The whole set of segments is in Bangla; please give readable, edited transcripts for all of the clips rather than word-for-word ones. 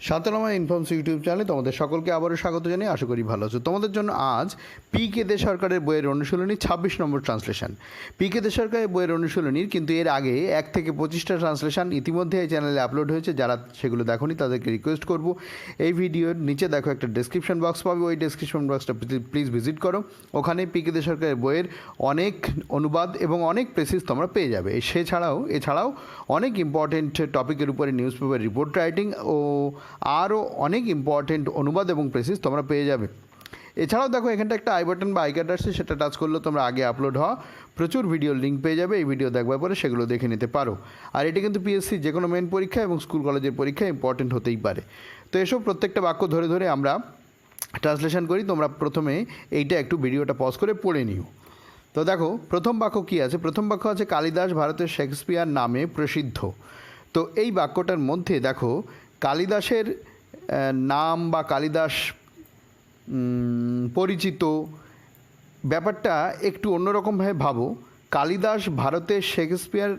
শান্তনাময় ইনফর্মস ইউটিউব চ্যানেলে তোমাদের সকলকে আবারও স্বাগত জানিয়ে আশা করি ভালো আছো। তোমাদের জন্য আজ পি.কে. দে সরকারের বইয়ের অনুশীলনী 26 নম্বর ট্রান্সলেশন। পি.কে. দে সরকারের বইয়ের অনুশীলনীর কিন্তু এর আগে 1 থেকে 25টা ট্রান্সলেশন ইতিমধ্যে এই চ্যানেলে আপলোড হয়েছে। যারা সেগুলো দেখোনি তাদেরকে রিকোয়েস্ট করব, এই ভিডিওর নিচে দেখো একটা ডেসক্রিপশন বক্স পাবে, ওই ডেসক্রিপশন বক্সটা প্লিজ ভিজিট করো। ওখানে পি.কে. দে সরকারের বইয়ের অনেক অনুবাদ এবং অনেক প্রেসিস তোমরা পেয়ে যাবে। এছাড়াও অনেক ইম্পর্টেন্ট টপিকের উপরে নিউজ পেপার রিপোর্ট রাইটিং ও আরও অনেক ইম্পর্টেন্ট অনুবাদ এবং প্রেসিস তোমরা পেয়ে যাবে। এছাড়াও দেখো এখানটা একটা আই বাটন বা আই কার্ড আসছে, সেটা টাচ করলেও তোমরা আগে আপলোড হওয়া প্রচুর ভিডিওর লিঙ্ক পেয়ে যাবে। এই ভিডিও দেখবার পরে সেগুলো দেখে নিতে পারো। আর এটা কিন্তু পিএসসি যে কোনো মেন পরীক্ষা এবং স্কুল কলেজের পরীক্ষা ইম্পর্টেন্ট হতেই পারে। তো এসব প্রত্যেকটা বাক্য ধরে ধরে আমরা ট্রান্সলেশন করি। তোমরা প্রথমে এইটা একটু ভিডিওটা পজ করে পড়ে নিও। তো দেখো প্রথম বাক্য কী আছে। প্রথম বাক্য আছে কালিদাস ভারতের শেক্সপিয়ার নামে প্রসিদ্ধ। তো এই বাক্যটার মধ্যে দেখো কালিদাসের নাম বা কালিদাস পরিচিত ব্যাপারটা একটু অন্যরকমভাবে ভাবো। কালিদাস ভারতের শেক্সপিয়ার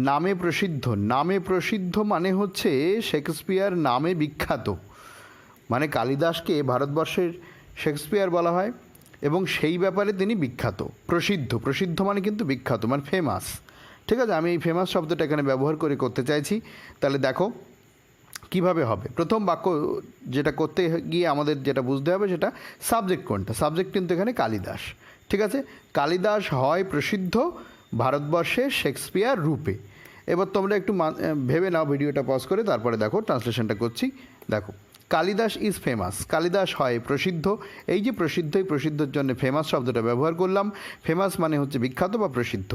নামে প্রসিদ্ধ। নামে প্রসিদ্ধ মানে হচ্ছে শেক্সপিয়ার নামে বিখ্যাত, মানে কালিদাসকে ভারতবর্ষের শেক্সপিয়ার বলা হয় এবং সেই ব্যাপারে তিনি বিখ্যাত। প্রসিদ্ধ মানে কিন্তু বিখ্যাত, মানে ফেমাস। ঠিক আছে, আমি এই ফেমাস শব্দটা এখানে ব্যবহার করতে চাইছি। তাহলে দেখো কিভাবে হবে। প্রথম বাক্য যেটা করতে গিয়ে আমাদের যেটা বুঝতে হবে সেটা সাবজেক্ট কোনটা। সাবজেক্ট কিন্তু এখানে কালিদাস। ঠিক আছে, কালিদাস হয় প্রসিদ্ধ ভারতবর্ষের শেক্সপিয়ার রূপে। এবার তোমরা একটু ভেবে নাও, ভিডিওটা পজ করে তারপরে দেখো ট্রান্সলেশনটা করছি। দেখো কালিদাস ইজ ফেমাস, কালিদাস হয় প্রসিদ্ধ। এই যে প্রসিদ্ধর জন্য ফেমাস শব্দটা ব্যবহার করলাম। ফেমাস মানে হচ্ছে বিখ্যাত বা প্রসিদ্ধ।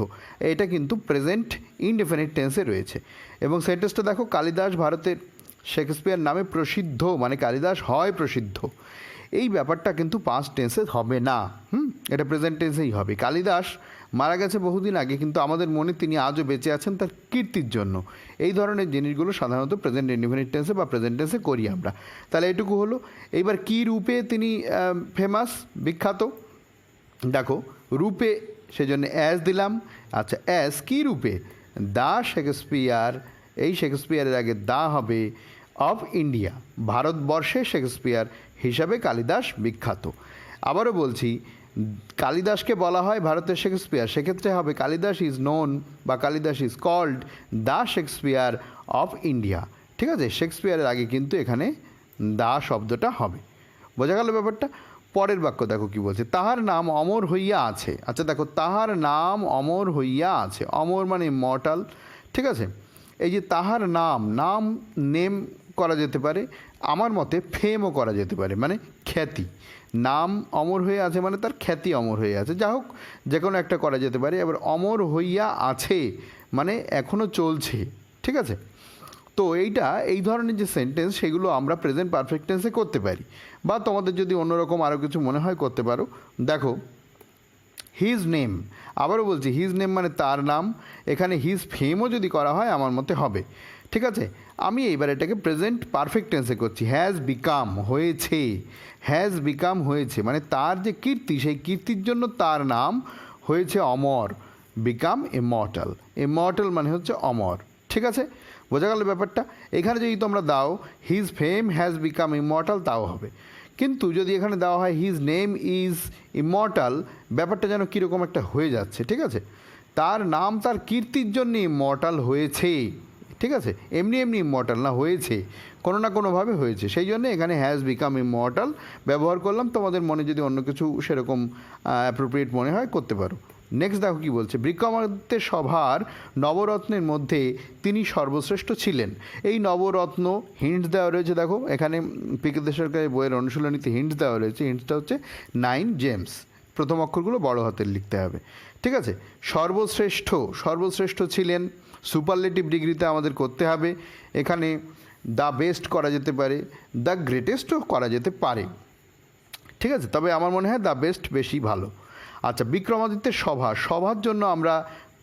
এটা কিন্তু প্রেজেন্ট ইনডেফিনিট টেন্সে রয়েছে। এবং সেন্টেন্সটা দেখো কালিদাস ভারতের শেক্সপিয়ার নামে প্রসিদ্ধ, মানে কালিদাস হয় প্রসিদ্ধ। এই ব্যাপারটা কিন্তু পাস্ট টেন্সে হবে না, এটা প্রেজেন্ট টেন্সেই হবে। কালিদাস মারা গেছে বহুদিন আগে, কিন্তু আমাদের মনে তিনি আজও বেঁচে আছেন তার কীর্তির জন্য। এই ধরনের জিনিসগুলো সাধারণত প্রেজেন্ট ইনডেফিনিট টেন্সে বা প্রেজেন্ট টেন্সে করি আমরা। তাহলে এটুকু হলো। এইবার কী রূপে তিনি ফেমাস, বিখ্যাত। দেখো রূপে, সেজন্য অ্যাজ দিলাম। আচ্ছা, অ্যাজ কী রূপে? দ্য শেক্সপিয়ার, এই শেক্সপিয়ারের আগে দা হবে, অফ ইন্ডিয়া, ভারতবর্ষে শেক্সপিয়ার হিসাবে কালিদাস বিখ্যাত। আবারও বলছি, কালিদাসকে বলা হয় ভারতের শেক্সপিয়ার, সেক্ষেত্রে হবে কালিদাস ইজ নোন বা Kalidas is called the Shakespeare of India. ঠিক আছে, শেক্সপিয়ারের আগে কিন্তু এখানে দা শব্দটা হবে। বোঝা গেল ব্যাপারটা? পরের বাক্য দেখো কি বলছে, তাহার নাম অমর হইয়া আছে। আচ্ছা দেখো, তাহার নাম অমর হইয়া আছে। অমর মানে ইমর্টাল। ঠিক আছে, এই যে তাহার নাম নেম করা যেতে পারে, আমার মতে ফেমও করা যেতে পারে, মানে খ্যাতি। নাম অমর হয়ে আছে মানে তার খ্যাতি অমর হয়ে আছে। যা হোক, যে কোনো একটা করা যেতে পারে। এবার অমর হইয়া আছে মানে এখনও চলছে। ঠিক আছে, তো এই ধরনের যে সেন্টেন্স সেগুলো আমরা প্রেজেন্ট পারফেক্ট টেন্সে করতে পারি, বা তোমাদের যদি অন্যরকম আরও কিছু মনে হয় করতে পারো। দেখো হিজ নেম, আবারও বলছি হিজ নেম মানে তার নাম। এখানে হিজ ফেমও যদি করা হয় আমার মতে হবে। ঠিক আছে, আমি এইবার এটাকে প্রেজেন্ট পারফেক্ট টেন্সে করছি। হ্যাজ বিকাম, হয়েছে। হ্যাজ বিকাম হয়েছে মানে তার যে কীর্তি, সেই কীর্তির জন্য তার নাম হয়েছে অমর। বিকাম ইমর্টাল, ইমর্টাল মানে হচ্ছে অমর। ঠিক আছে, বোঝা গেল ব্যাপারটা? এখানে যদি তোমরা দাও his fame has become immortal, তাও হবে। কিন্তু যদি এখানে দেওয়া হয় হিজ নেম ইজ ইমর্টাল, ব্যাপারটা যেন কীরকম একটা হয়ে যাচ্ছে। ঠিক আছে, তার নাম তার কীর্তির জন্য ইমর্টাল হয়েছে। ঠিক আছে, এমনি ইমর্টাল না, হয়েছে, কোনো না কোনোভাবে হয়েছে। সেই জন্য এখানে হ্যাজ বিকাম ইমর্টাল ব্যবহার করলাম। তোমাদের মনে যদি অন্য কিছু সেরকম অ্যাপ্রোপ্রিয়েট মনে হয় করতে পারো। নেক্সট দেখো কী বলছে, বিক্রমাদিত্য সভার নবরত্নের মধ্যে তিনি সর্বশ্রেষ্ঠ ছিলেন। এই নবরত্ন হিন্টস দেওয়া রয়েছে। দেখো এখানে পি.কে. দে সরকারের বইয়ের অনুশীলনীতে হিন্টস দেওয়া রয়েছে। হিন্টসটা হচ্ছে 9 জেমস। প্রথম অক্ষরগুলো বড় হাতের লিখতে হবে। ঠিক আছে, সর্বশ্রেষ্ঠ ছিলেন, সুপারলেটিভ ডিগ্রিতে আমাদের করতে হবে। এখানে দ্য বেস্ট করা যেতে পারে, দ্য গ্রেটেস্টও করা যেতে পারে। ঠিক আছে, তবে আমার মনে হয় দ্য বেস্ট বেশি ভালো। আচ্ছা, বিক্রমাদিত্যের সভার জন্য আমরা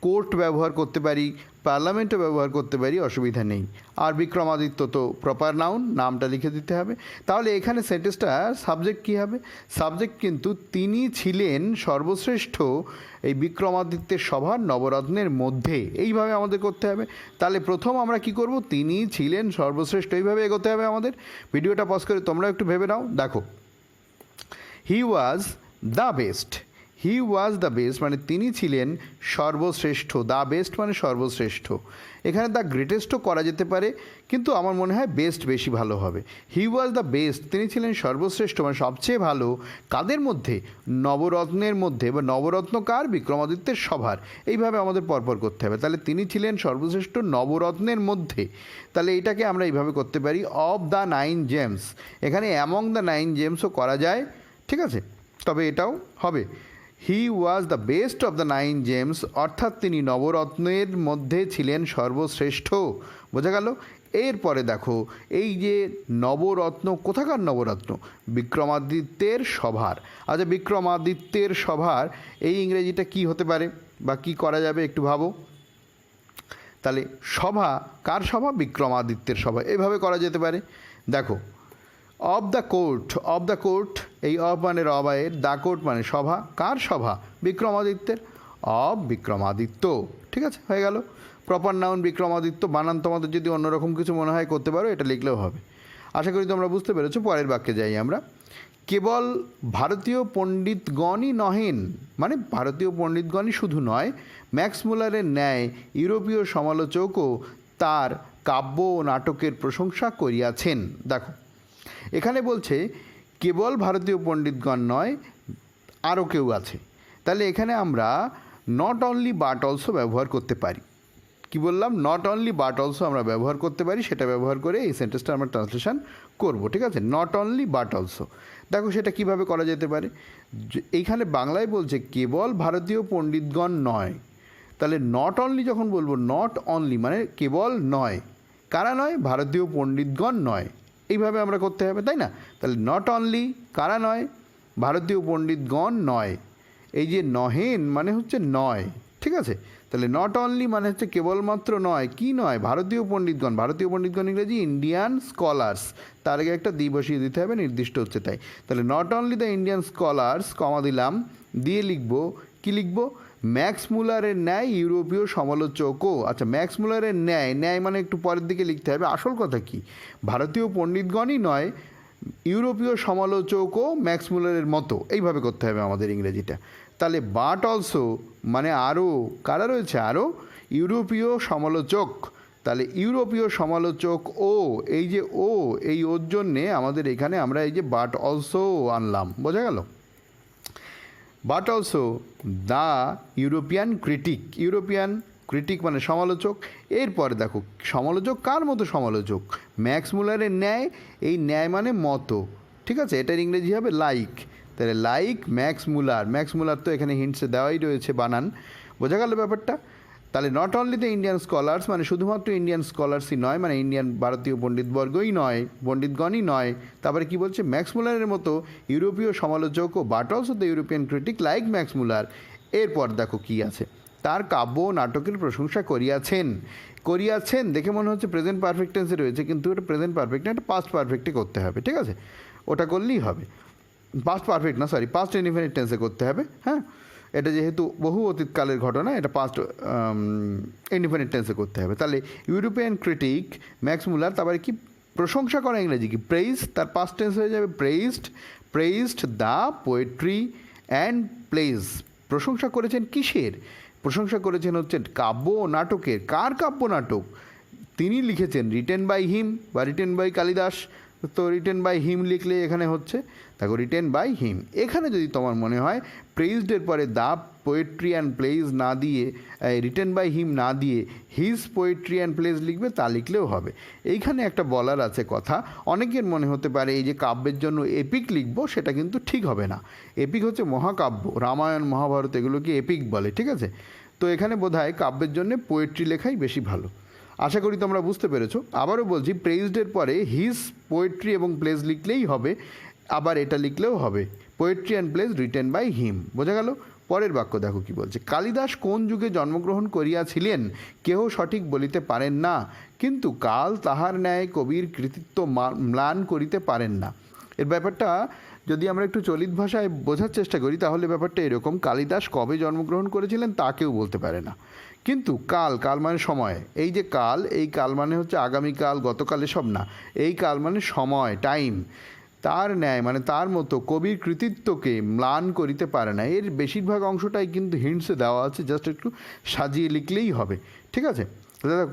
কোর্ট ব্যবহার করতে পারি, পার্লামেন্টও ব্যবহার করতে পারি, অসুবিধা নেই। আর বিক্রমাদিত্য তো প্রপার নাউন, নামটা লিখে দিতে হবে। তাহলে এখানে সেন্টেন্সটা সাবজেক্ট কী হবে? সাবজেক্ট কিন্তু তিনি ছিলেন সর্বশ্রেষ্ঠ এই বিক্রমাদিত্যের সভার নবরত্নের মধ্যে, এইভাবে আমাদের করতে হবে। তাহলে প্রথম আমরা কি করব? তিনি ছিলেন সর্বশ্রেষ্ঠ, এইভাবে এগোতে হবে আমাদের। ভিডিওটা পজ করে তোমরা একটু ভেবে নাও। দেখো, he was the best, he was the best মানে তিনি ছিলেন সর্বশ্রেষ্ঠ, দ্য বেস্ট মানে সর্বশ্রেষ্ঠ। এখানে দ্য গ্রেটেস্টও করা যেতে পারে, কিন্তু আমার মনে হয় বেস্ট বেশি ভালো হবে। হি ওয়াজ দ্য বেস্ট, তিনি ছিলেন সর্বশ্রেষ্ঠ মানে সবচেয়ে ভালো। কাদের মধ্যে? নবরত্নের মধ্যে, বা নবরত্ন কার? বিক্রমাদিত্যের সভার। এইভাবে আমাদের পরপর করতে হবে। তাহলে তিনি ছিলেন সর্বশ্রেষ্ঠ নবরত্নের মধ্যে, তাহলে এটাকে আমরা এইভাবে করতে পারি, অফ দ্য 9 জেমস। এখানে অ্যামং দ্য 9 জেমসও করা যায়, ঠিক আছে, তবে এটাও হবে। He was the best of the 9 gems, অর্থাৎ তিনি নবরত্নের মধ্যে ছিলেন সর্বশ্রেষ্ঠ। বোঝা গেল? এরপরে দেখো, এই যে নবরত্ন, কোথাকার নবরত্ন? বিক্রমাদিত্যের সভার। আচ্ছা, বিক্রমাদিত্যের সভার এই ইংরেজিটা কি হতে পারে বা কি করা যাবে একটু ভাবো। তাহলে সভা, কার সভা? বিক্রমাদিত্যের সভা, এভাবে করা যেতে পারে। দেখো, of the court, of the court, এই অফ মানে রবায়ের, দ্য কোর্ট মানে সভা, কার সভা? বিক্রমাদিত্যের, অফ বিক্রমাদিত্য। ঠিক আছে, হয়ে গেল। Proper noun Vikramaditya. বানান তোমাদের যদি অন্যরকম কিছু মনে হয় করতে পারো, এটা লিখলেও হবে। আশা করি তোমরা বুঝতে পেরেছো। পরের বাক্যে যাই আমরা। কেবল ভারতীয় পণ্ডিতগণই নহেন, মানে ভারতীয় পণ্ডিতগণই শুধু নয়, ম্যাক্স মুলারের ন্যায় ইউরোপীয় সমালোচকও তার কাব্য ও নাটকের প্রশংসা করিয়াছেন। দেখো, এখানে বলছে কেবল ভারতীয় পণ্ডিতগণ নয়, আরও কেউ আছে। তাহলে এখানে আমরা নট অনলি বাট অলসো ব্যবহার করতে পারি। কি বললাম? নট অনলি বাট অলসো আমরা ব্যবহার করতে পারি। সেটা ব্যবহার করে এই সেন্টেন্সটা আমরা ট্রান্সলেশন করব। ঠিক আছে, নট অনলি বাট অলসো। দেখো সেটা কিভাবে করা যেতে পারে। এইখানে বাংলায় বলছে কেবল ভারতীয় পণ্ডিতগণ নয়, তাহলে নট অনলি যখন বলবো, নট অনলি মানে কেবল নয়, কারা নয়? ভারতীয় পণ্ডিতগণ নয়। এইভাবে আমরা করতে হবে, তাই না? তাহলে নট অনলি, কারা নয়? ভারতীয় পণ্ডিতগণ নয়। এই যে নহেন মানে হচ্ছে নয়, ঠিক আছে। তাহলে নট অনলি মানে হচ্ছে কেবলমাত্র নয়, কি নয়? ভারতীয় পণ্ডিতগণ। ভারতীয় পণ্ডিতগণ ইংরেজি ইন্ডিয়ান স্কলার্স, তার আগে একটা দি বসিয়ে দিতে হবে, নির্দিষ্ট হচ্ছে তাই। তাহলে not only the Indian scholars, comma দিলাম, দিয়ে লিখবো, কি লিখবো? ম্যাক্স মুলারের ন্যায় ইউরোপীয় সমালোচকও। আচ্ছা, ম্যাক্স মুলারের ন্যায়, ন্যায় মানে একটু পরের দিকে লিখতে হবে। আসল কথা কি? ভারতীয় পণ্ডিতগণই নয়, ইউরোপীয় সমালোচকও ম্যাক্স মুলারের মতো। এইভাবে করতে হবে আমাদের ইংরেজিটা। তাহলে বাট অলসো মানে আরও, কারা রয়েছে? আরও ইউরোপীয় সমালোচক। তাহলে ইউরোপীয় সমালোচক ও, এই যে ও, এই ওর জন্যে আমাদের এখানে আমরা এই যে বাট অলসো আনলাম। বোঝা গেল? But also the European critic, European critic মানে সমালোচক। এরপরে দেখো, সমালোচক কার মতো সমালোচক? ম্যাক্স মুলারের ন্যায়, এই ন্যায় মানে মতো, ঠিক আছে, এটার ইংরেজি হবে লাইক। তাহলে লাইক ম্যাক্স মুলার, ম্যাক্স মুলার তো এখানে হিন্টসে দেওয়াই রয়েছে বানান। বোঝা গেল ব্যাপারটা? তাহলে not only the Indian scholars মানে শুধুমাত্র ইন্ডিয়ান স্কলার্সই নয়, মানে ইন্ডিয়ান ভারতীয় পণ্ডিতবর্গই নয়, পণ্ডিতগণই নয়। তারপরে কি বলছে? ম্যাক্স মুলারের মতো ইউরোপীয় সমালোচক ও but also the European critic like Max Muller. এরপর দেখো কি আছে, তার কাব্য ও নাটকের প্রশংসা করিয়াছেন। করিয়াছেন দেখে মনে হচ্ছে প্রেজেন্ট পারফেক্ট টেন্সে রয়েছে, কিন্তু এটা প্রেজেন্ট পারফেক্ট না, এটা পাস্ট পারফেক্টে করতে হবে। ঠিক আছে, ওটা করলেই হবে। পাস্ট পারফেক্ট না, সরি, পাস্ট ইনডিফিনিট টেন্সে করতে হবে। হ্যাঁ, এটা যেহেতু বহু অতীতকালের ঘটনা, এটা পাস্ট ইনডিফিনিট টেন্সে করতে হবে। তাহলে ইউরোপিয়ান ক্রিটিক ম্যাক্স মুলার, তারপরে কি প্রশংসা করা ইংরেজি কি? প্রেইজ, তার পাস্ট টেন্স হয়ে যাবে praised. Praised the poetry and plays. প্রশংসা করেছেন কিসের? প্রশংসা করেছেন হচ্ছে কাব্য ও নাটকের। কার কাব্য নাটক? তিনি লিখেছেন, রিটেন বাই হিম বা রিটেন বাই কালিদাস। তো রিটেন বাই হিম লিখলে এখানে হচ্ছে, দেখো রিটেন বাই হিম। এখানে যদি তোমার মনে হয় প্রেইজডের পরে দ্য পোয়েট্রি অ্যান্ড প্লেজ না দিয়ে, রিটেন বাই হিম না দিয়ে হিজ পোয়েট্রি অ্যান্ড প্লেজ লিখবে, তা লিখলেও হবে। এইখানে একটা বলার আছে কথা, অনেকের মনে হতে পারে এই যে কাব্যের জন্য এপিক লিখব, সেটা কিন্তু ঠিক হবে না। এপিক হচ্ছে মহাকাব্য, রামায়ণ মহাভারত এগুলোকে এপিক বলে, ঠিক আছে। তো এখানে বোধহয় কাব্যের জন্য পোয়েট্রি লেখাই বেশি ভালো। আশা করি তোমরা বুঝতে পেরেছো। আবারও বলছি, প্রেইজডের পরে হিজ পোয়েট্রি এবং প্লেজ লিখলেই হবে, আবার এটা লিখলেও হবে, poetry and plays written by him. বোঝা গেল? পরের বাক্য দেখো কি বলছে, কালিদাস কোন যুগে জন্মগ্রহণ করিয়াছিলেন কেহ সঠিক বলিতে পারেন না, কিন্তু কাল তাহার ন্যায় কবির কৃতিত্ব ম্লান করিতে পারেন না। এর ব্যাপারটা যদি আমরা একটু চলিত ভাষায় বোঝার চেষ্টা করি তাহলে ব্যাপারটা এরকম, কালিদাস কবে জন্মগ্রহণ করেছিলেন তা কেউ বলতে পারে না, কিন্তু কাল, কাল মানে সময়, এই যে কাল, এই কাল মানে হচ্ছে আগামীকাল, গতকালে সব না, এই কাল মানে সময়, টাইম, তার ন্যায় মানে তার মতো কবির কৃতিত্বকে ম্লান করিতে পারে না। এর বেশিরভাগ অংশটাই কিন্তু হিন্টসে দেওয়া আছে, জাস্ট একটু সাজিয়ে লিখলেই হবে, ঠিক আছে।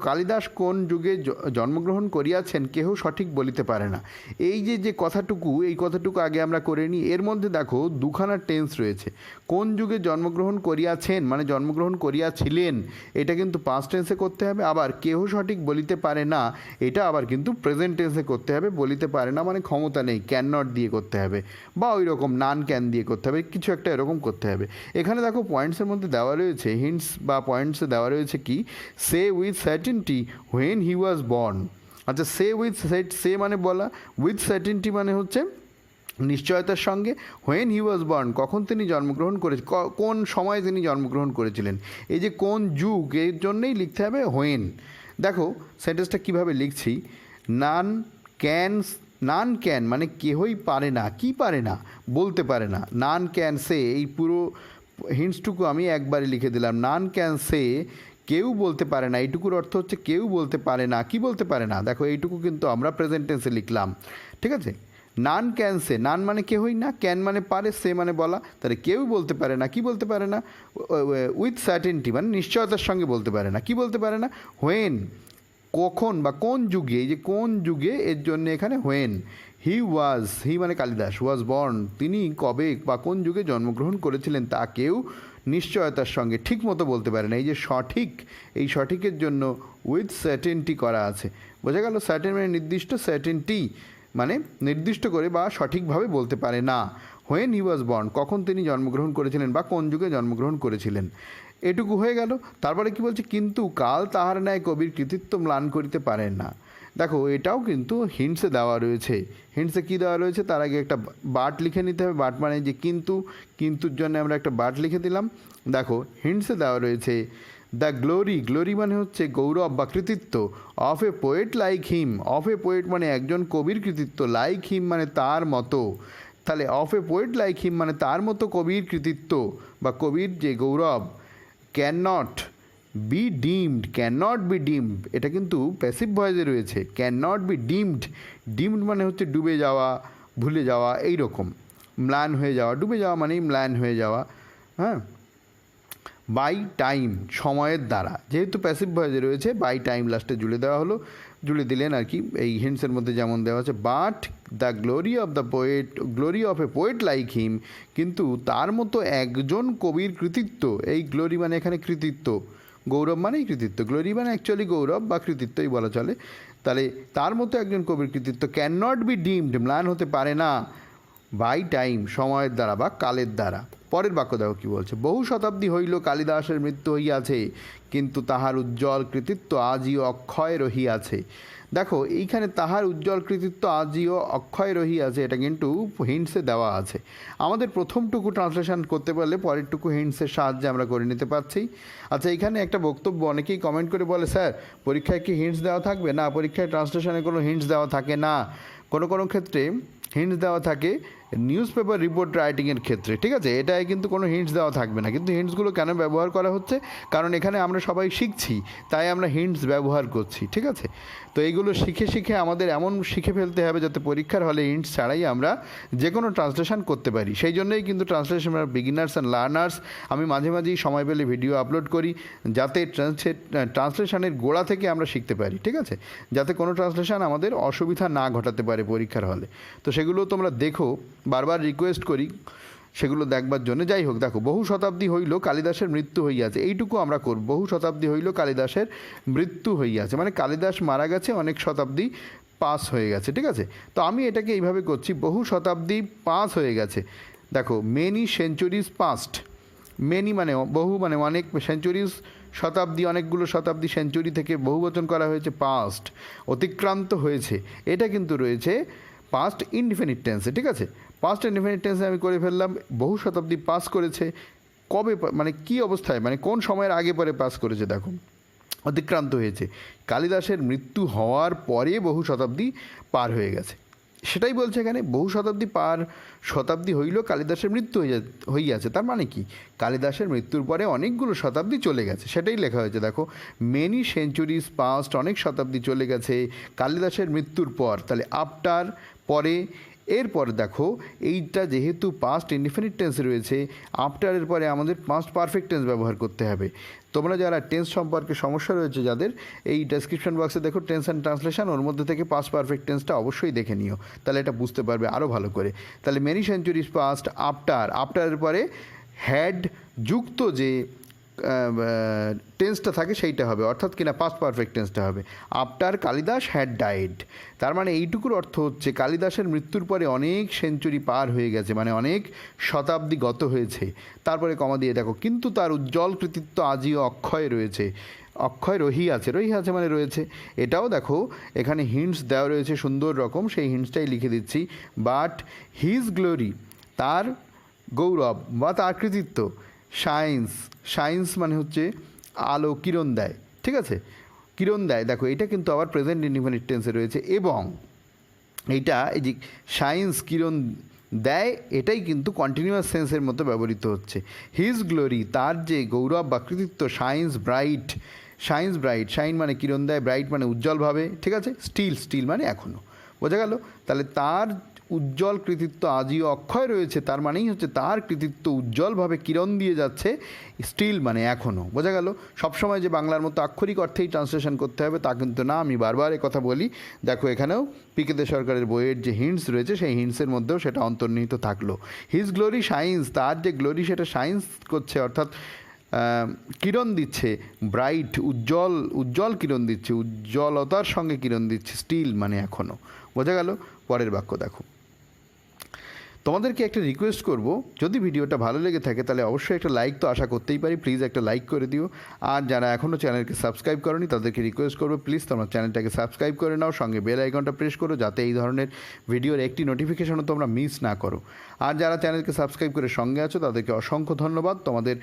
কালিদাস কোন যুগে জন্মগ্রহণ করিয়াছেন কেহ সঠিক বলিতে পারে না, এই যে কথাটুকু, এই কথাটুকু আগে আমরা করে নিই। এর মধ্যে দেখো দুখানা টেন্স রয়েছে, কোন যুগে জন্মগ্রহণ করিয়াছেন মানে জন্মগ্রহণ করিয়াছিলেন, এটা কিন্তু পাস্ট টেন্সে করতে হবে, আবার কেহ সঠিক বলিতে পারে না এটা আবার কিন্তু প্রেজেন্ট টেন্সে করতে হবে। বলিতে পারে না মানে ক্ষমতা নেই, ক্যান নট দিয়ে করতে হবে, বা ওই রকম নান ক্যান দিয়ে করতে হবে, কিছু একটা এরকম করতে হবে। এখানে দেখো পয়েন্টসের মধ্যে দেওয়া রয়েছে, হিন্টস বা পয়েন্টসে দেওয়া রয়েছে কি, say with certainty when he was born. আচ্ছা, সে উইথ সে মানে বলা, উইথ সার্টেনটি মানে হচ্ছে নিশ্চয়তার সঙ্গে, হোয়েন হি ওয়াজ বর্ন কখন তিনি জন্মগ্রহণ করেছেন, কোন সময়ে তিনি জন্মগ্রহণ করেছিলেন। এই যে কোন যুগ, এর জন্যই লিখতে হবে হোয়েন। দেখো সেন্টেন্সটা কীভাবে লিখছি, নান ক্যান মানে কেহই পারে না, কি পারে না, বলতে পারে না, নান ক্যান সে, এই পুরো হিন্টসটুকু আমি একবারে লিখে দিলাম, নান ক্যান সে কেউ বলতে পারে না, এইটুকুর অর্থ হচ্ছে কেউ বলতে পারে না, কি বলতে পারে না, দেখো এইটুকু কিন্তু আমরা প্রেজেন্ট টেন্সে লিখলাম, ঠিক আছে। নান ক্যান সে, নান মানে কেহই না, ক্যান মানে পারে, সে মানে বলা, তাহলে কেউ বলতে পারে না, কি বলতে পারে না, উইথ সার্টেনটি মানে নিশ্চয়তার সঙ্গে বলতে পারে না, কি বলতে পারে না, হোয়েন কখন বা কোন যুগে, এই যে কোন যুগে, এর জন্য এখানে হোয়েন, হি মানে কালিদাস, ওয়াজ বর্ন তিনি কবে বা কোন যুগে জন্মগ্রহণ করেছিলেন তা কেউ নিশ্চয়তার সঙ্গে ঠিক মতো বলতে পারে না। এই যে সঠিক, এই সঠিকের জন্য উইথ সার্টেনটি করা আছে, বোঝা গেল। সার্টেন মানে নির্দিষ্ট, সার্টেনটি মানে নির্দিষ্ট করে বা সঠিকভাবে বলতে পারে না। হোয়েন হি ওয়াজ বর্ন কখন তিনি জন্মগ্রহণ করেছিলেন বা কোন যুগে জন্মগ্রহণ করেছিলেন, এটুকু হয়ে গেল। তারপরে কি বলছে, কিন্তু কাল তাহার ন্যায় কবির কৃতিত্ব ম্লান করিতে পারেন না। দেখো এটাও কিন্তু হিন্টসে দেওয়া রয়েছে, হিন্টসে কী দেওয়া রয়েছে, তার আগে একটা বাট লিখে নিতে হবে, বাট মানে যে কিন্তু, কিন্তুর জন্য আমরা একটা বাট লিখে দিলাম। দেখো হিন্টসে দেওয়া রয়েছে, দ্য গ্লোরি মানে হচ্ছে গৌরব বা কৃতিত্ব, of a poet like him, of a poet মানে একজন কবির কৃতিত্ব, লাইক হিম মানে তার মতো, তাহলে of a poet like him মানে তার মতো কবির কৃতিত্ব বা কবির যে গৌরব, ক্যান নট বি ডিমড, এটা কিন্তু প্যাসিভ ভয়েসে রয়েছে, ক্যান নট বি ডিমড মানে হচ্ছে ডুবে যাওয়া, ভুলে যাওয়া, এই রকম, ম্লান হয়ে যাওয়া, ডুবে যাওয়া মানেই ম্লান হয়ে যাওয়া, হ্যাঁ, বাই টাইম সময়ের দ্বারা, যেহেতু প্যাসিভ ভয়েসে রয়েছে বাই টাইম লাস্টে জুড়ে দেওয়া হলো, জুড়ে দিলেন আর কি, এই হিন্টসের মধ্যে যেমন দেওয়া আছে। But the glory of a poet like him, কিন্তু তার মতো একজন কবির কৃতিত্ব, এই গ্লোরি মানে এখানে কৃতিত্ব, গৌরব মানেই কৃতিত্ব, গ্লোরি মানে অ্যাকচুয়ালি গৌরব বা কৃতিত্বই বলা চলে, তাহলে তার মতো একজন কবির কৃতিত্ব ক্যান নট বি ডিমড ম্লান হতে পারে না, বাই টাইম সময়ের দ্বারা বা কালের দ্বারা। পরের বাক্য দেখো কী বলছে, বহু শতাব্দী হইল কালিদাসের মৃত্যু হইয়াছে, কিন্তু তাহার উজ্জ্বল কৃতিত্ব আজিও অক্ষয় রহিয়াছে। দেখো এইখানে তাহার উজ্জ্বল কৃতিত্ব আজিও অক্ষয় রহিয়াছে, এটা কিন্তু হিন্টসে দেওয়া আছে। আমাদের প্রথমটুকু ট্রান্সলেশন করতে পারলে পরেরটুকু হিন্টসের সাহায্যে আমরা করে নিতে পারছি। আচ্ছা, এইখানে একটা বক্তব্য অনেকেই কমেন্ট করে বলে, স্যার পরীক্ষায় কি হিন্টস দেওয়া থাকবে? না, পরীক্ষায় ট্রান্সলেশনে কোনো হিন্টস দেওয়া থাকে না, কোনো ক্ষেত্রে হিন্টস দেওয়া থাকে নিউজ পেপার রিপোর্ট রাইটিংয়ের ক্ষেত্রে, ঠিক আছে, এটাই কিন্তু কোনো হিন্টস দেওয়া থাকবে না। কিন্তু হিন্টসগুলো কেন ব্যবহার করা হচ্ছে, কারণ এখানে আমরা সবাই শিখছি, তাই আমরা হিন্টস ব্যবহার করছি, ঠিক আছে। তো এইগুলো শিখে আমাদের এমন শিখে ফেলতে হবে যাতে পরীক্ষার হলে হিন্টস ছাড়াই আমরা যে কোনো ট্রান্সলেশন করতে পারি। সেই জন্যই কিন্তু ট্রান্সলেশন বিগিনার্স অ্যান্ড লার্নার্স আমি মাঝে মাঝেই সময় পেলে ভিডিও আপলোড করি, যাতে ট্রান্সলেশনের গোড়া থেকে আমরা শিখতে পারি, ঠিক আছে, যাতে কোনো ট্রান্সলেশন আমাদের অসুবিধা না ঘটাতে পারে পরীক্ষার হলে। তো সেগুলো তোমরা দেখো, বারবার রিকোয়েস্ট করি সেগুলো দেখবার জন্য। যাই হোক, দেখো বহু শতাব্দী হইল কালিদাসের মৃত্যু হইয়াছে, এইটুকু আমরা করব, বহু শতাব্দী হইল কালিদাসের মৃত্যু হইয়াছে, মানে কালিদাস মারা গেছে, অনেক শতাব্দী পাস হয়ে গেছে, ঠিক আছে। তো আমি এটাকে এইভাবে করছি, বহু শতাব্দী পাস হয়ে গেছে। দেখো মেনি সেঞ্চুরিজ পাস্ট, মেনি মানে বহু, মানে অনেক, সেঞ্চুরিজ শতাব্দী, অনেকগুলো শতাব্দী, সেঞ্চুরি থেকে বহুবচন করা হয়েছে, পাস্ট অতিক্রান্ত হয়েছে, এটা কিন্তু রয়েছে পাস্ট ইনডিফিনিট টেন্সে, ঠিক আছে। পাস্ট ইনডিফিনিট টেন্সে আমি করে ফেললাম, বহু শতাব্দী পাস করেছে, কবে মানে কী অবস্থায় মানে কোন সময়ের আগে পরে পাস করেছে দেখো, অতিক্রান্ত হয়েছে। কালিদাসের মৃত্যু হওয়ার পরে বহু শতাব্দী পার হয়ে গেছে, সেটাই বলছে এখানে। বহু শতাব্দী হইল কালিদাসের মৃত্যু হইয়াছে। তার মানে কি, কালিদাসের মৃত্যুর পরে অনেকগুলো শতাব্দী চলে গেছে, সেটাই লেখা হয়েছে দেখো। মেনি সেঞ্চুরিজ পাস্ট, অনেক শতাব্দী চলে গেছে কালিদাসের মৃত্যুর পর। তাহলে আফটার পরে, এরপরে দেখো এইটা যেহেতু পাস্ট ইনডিফিনিট টেন্সে রয়েছে, আফটারের পরে আমাদের পাস্ট পারফেক্ট টেন্স ব্যবহার করতে হবে। তোমরা যারা টেন্স সম্পর্কে সমস্যা রয়েছে যাদের, এই ডেসক্রিপশন বক্সে দেখো টেন্স অ্যান্ড ট্রান্সলেশন, ওর মধ্যে থেকে পাস্ট পারফেক্ট টেন্সটা অবশ্যই দেখে নিও, তাহলে এটা বুঝতে পারবে আরও ভালো করে। তাহলে মেনি সেঞ্চুরিজ পাস্ট, আফটারের পরে হ্যাড যুক্ত যে টেন্সটা থাকে সেইটা হবে, অর্থাৎ কিনা পাস্ট পারফেক্ট টেন্সটা হবে। আফটার কালিদাস হ্যাড ডাইড, তার মানে এইটুকুর অর্থ হচ্ছে কালিদাসের মৃত্যুর পরে অনেক সেঞ্চুরি পার হয়ে গেছে, মানে অনেক শতাব্দী গত হয়েছে। তারপরে কমা দিয়ে দেখো, কিন্তু তার উজ্জ্বল কৃতিত্ব আজিও অক্ষয় রয়েছে। অক্ষয় রহি আছে মানে রয়েছে। এটাও দেখো এখানে হিন্টস দেওয়া রয়েছে সুন্দর রকম, সেই হিন্টসটাই লিখে দিচ্ছি। বাট হিজ গ্লোরি, তার গৌরব বা তার কৃতিত্ব, শাইন্স মানে হচ্ছে আলো, কিরণ দেয়, ঠিক আছে, কিরণ দেয়। দেখো এটা কিন্তু আবার প্রেজেন্ট ইনডিফিনিট টেন্সে রয়েছে, এবং এইটা এই যে শাইন্স কিরণ দেয়, এটাই কিন্তু কন্টিনিউয়াস সেন্সের মতো ব্যবহৃত হচ্ছে। হিজ গ্লোরি, তার যে গৌরব বা কৃতিত্ব, শাইন্স ব্রাইট, শাইন মানে কিরণ দেয়, ব্রাইট মানে উজ্জ্বলভাবে, ঠিক আছে, স্টিল মানে এখনও, বোঝা গেল। তাহলে তার উজ্জ্বল কৃতিত্ব আজিও অক্ষয় রয়েছে, তার মানেই হচ্ছে তার কৃতিত্ব উজ্জ্বলভাবে কিরণ দিয়ে যাচ্ছে, স্টিল মানে এখনও, বোঝা গেল। সবসময় যে বাংলার মতো আক্ষরিক অর্থেই ট্রান্সলেশন করতে হবে তা কিন্তু না, আমি বারবার কথা বলি। দেখো এখানেও পিকে দে সরকারের বইয়ের যে হিন্টস রয়েছে সেই হিন্টসের মধ্যেও সেটা অন্তর্নিহিত থাকলো। হিজ গ্লোরি শাইন্স, তার যে গ্লোরি সেটা শাইন্স করছে, অর্থাৎ কিরণ দিচ্ছে, ব্রাইট উজ্জ্বল কিরণ দিচ্ছে, উজ্জ্বলতার সঙ্গে কিরণ দিচ্ছে, স্টিল মানে এখনও, বোঝা গেল। পরের বাক্য দেখো, তোমাদেরকে একটা রিকোয়েস্ট করব, যদি ভিডিওটা ভালো লেগে থাকে তাহলে অবশ্যই একটা লাইক তো আশা করতেই পারি, প্লিজ একটা লাইক করে দিও। আর যারা এখনও চ্যানেলকে সাবস্ক্রাইব করনি তাদেরকে রিকোয়েস্ট করবো, প্লিজ তোমরা চ্যানেলটাকে সাবস্ক্রাইব করে নাও, সঙ্গে বেল আইকনটা প্রেস করো, যাতে এই ধরনের ভিডিওর একটি নোটিফিকেশনও তোমরা মিস না করো। আর যারা চ্যানেলকে সাবস্ক্রাইব করে সঙ্গে আছো তাদেরকে অসংখ্য ধন্যবাদ। তোমাদের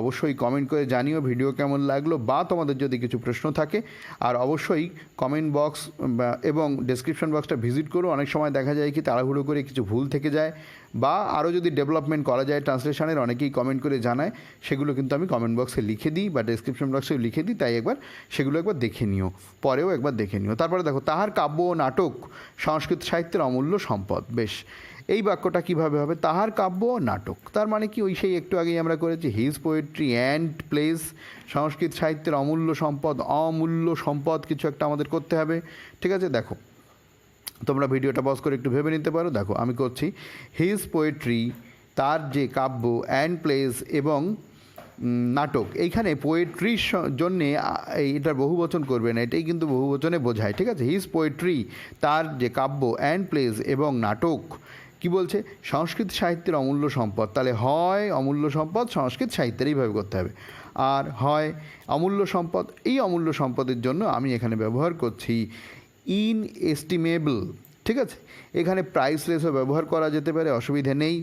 অবশ্যই কমেন্ট করে জানিও ভিডিও কেমন লাগলো, বা তোমাদের যদি কিছু প্রশ্ন থাকে। আর অবশ্যই কমেন্ট বক্স এবং ডেসক্রিপশন বক্সটা ভিজিট করো। অনেক সময় দেখা যায় কি তাড়াহুড়ো করে কিছু ভুল থেকে যায়, বা আরও যদি ডেভেলপমেন্ট করা যায় ট্রান্সলেশনের, অনেকেই কমেন্ট করে জানায়, সেগুলো কিন্তু আমি কমেন্ট বক্সে লিখে দিই বা ডেসক্রিপশন বক্সেও লিখে দিই, তাই সেগুলো একবার দেখে নিও, পরেও একবার দেখে নিও। তারপরে দেখো, তাহার কাব্য ও নাটক সংস্কৃত সাহিত্যের অমূল্য সম্পদ। বেশ, এই বাক্যটা কীভাবে হবে, তাহার কাব্য ও নাটক, তার মানে কি ওই সেই একটু আগেই আমরা করেছি, হিজ পোয়েট্রি অ্যান্ড প্লেস সংস্কৃত সাহিত্যের অমূল্য সম্পদ কিছু একটা আমাদের করতে হবে, ঠিক আছে। দেখো তোমরা ভিডিওটা পজ করে একটু ভেবে নিতে পারো। দেখো আমি করছি, হিজ পোয়েট্রি, তার যে কাব্য, অ্যান্ড প্লেস এবং নাটক। এইখানে পোয়েট্রির জন্যে এটার বহুবচন করবে না, এটাই কিন্তু বহুবচনে বোঝায়, ঠিক আছে। হিজ পোয়েট্রি, তার যে কাব্য, অ্যান্ড প্লেস এবং নাটক, কি বলছে, সংস্কৃত সাহিত্যের অমূল্য সম্পদ। তাহলে হয় অমূল্য সম্পদ সংস্কৃত সাহিত্যের, এইভাবে করতে হবে। আর হয় অমূল্য সম্পদ, এই অমূল্য সম্পদের জন্য আমি এখানে ব্যবহার করছি ইনএস্টিমেবল, ঠিক আছে। এখানে প্রাইসলেসও ব্যবহার করা যেতে পারে, অসুবিধে নেই,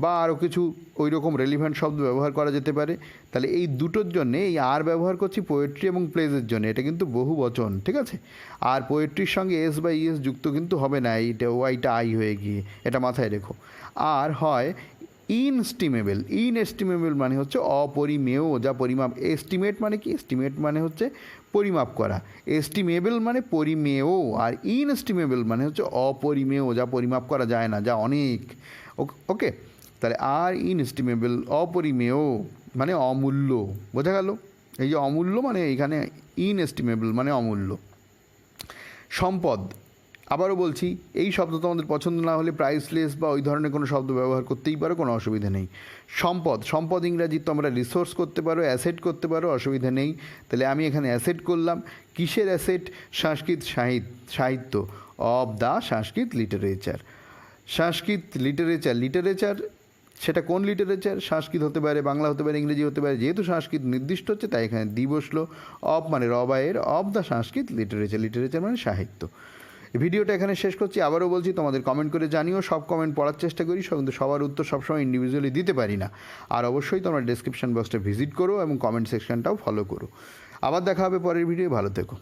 বা আরও কিছু ওই রকম রেলিভেন্ট শব্দ ব্যবহার করা যেতে পারে। তাহলে এই দুটোর জন্যে এই আর ব্যবহার করছি পোয়েট্রি এবং প্লেজের জন্য, এটা কিন্তু বহু বচন, ঠিক আছে। আর পোয়েট্রির সঙ্গে এস বা ইএস যুক্ত কিন্তু হবে না, এইটা ওয়াইটা আই হয়ে গিয়ে, এটা মাথায় রেখো। আর হয় ইনএস্টিমেবল মানে হচ্ছে অপরিমেয়, যা পরিমাপ, এস্টিমেট মানে কি, এস্টিমেট মানে হচ্ছে পরিমাপ করা, এস্টিমেবল মানে পরিমেয়, আর ইনএস্টিমেবল মানে হচ্ছে অপরিমেয়, যা পরিমাপ করা যায় না, যা অনেক, ওকে। তাহলে আর ইনএস্টিমেবল, অপরিমেয় মানে অমূল্য, বোঝা গেল। এই যে অমূল্য মানে এইখানে ইনএস্টিমেবল মানে অমূল্য। সম্পদ, আবারও বলছি, এই শব্দ তোমাদের পছন্দ না হলে প্রাইসলেস বা ওই ধরনের কোনো শব্দ ব্যবহার করতেই পারো, কোনো অসুবিধা নেই। সম্পদ ইংরাজি তোমরা রিসোর্স করতে পারো, অ্যাসেট করতে পারো, অসুবিধা নেই। তাহলে আমি এখানে অ্যাসেট করলাম, কিসের অ্যাসেট, সংস্কৃত সাহিত্য, অব দ্য সংস্কৃত লিটারেচার, সেটা কোন লিটারেচার, সংস্কৃত হতে পারে, বাংলা হতে পারে, ইংরেজি হতে পারে, যেহেতু সংস্কৃত নির্দিষ্ট হচ্ছে তাই এখানে দি বসলো। অব মানে রবায়ের, অব দ্য সংস্কৃত লিটারেচার মানে সাহিত্য। ভিডিওটা এখানে শেষ করছি। আবারও বলছি, তোমাদের কমেন্ট করে জানিও, সব কমেন্ট পড়ার চেষ্টা করি, কিন্তু সবার উত্তর সবসময় ইন্ডিভিজুয়ালি দিতে পারি না। আর অবশ্যই তোমরা ডেসক্রিপশন বক্সটা ভিজিট করো এবং কমেন্ট সেকশনটাও ফলো করো। আবার দেখা হবে পরের ভিডিও। ভালো থেকো।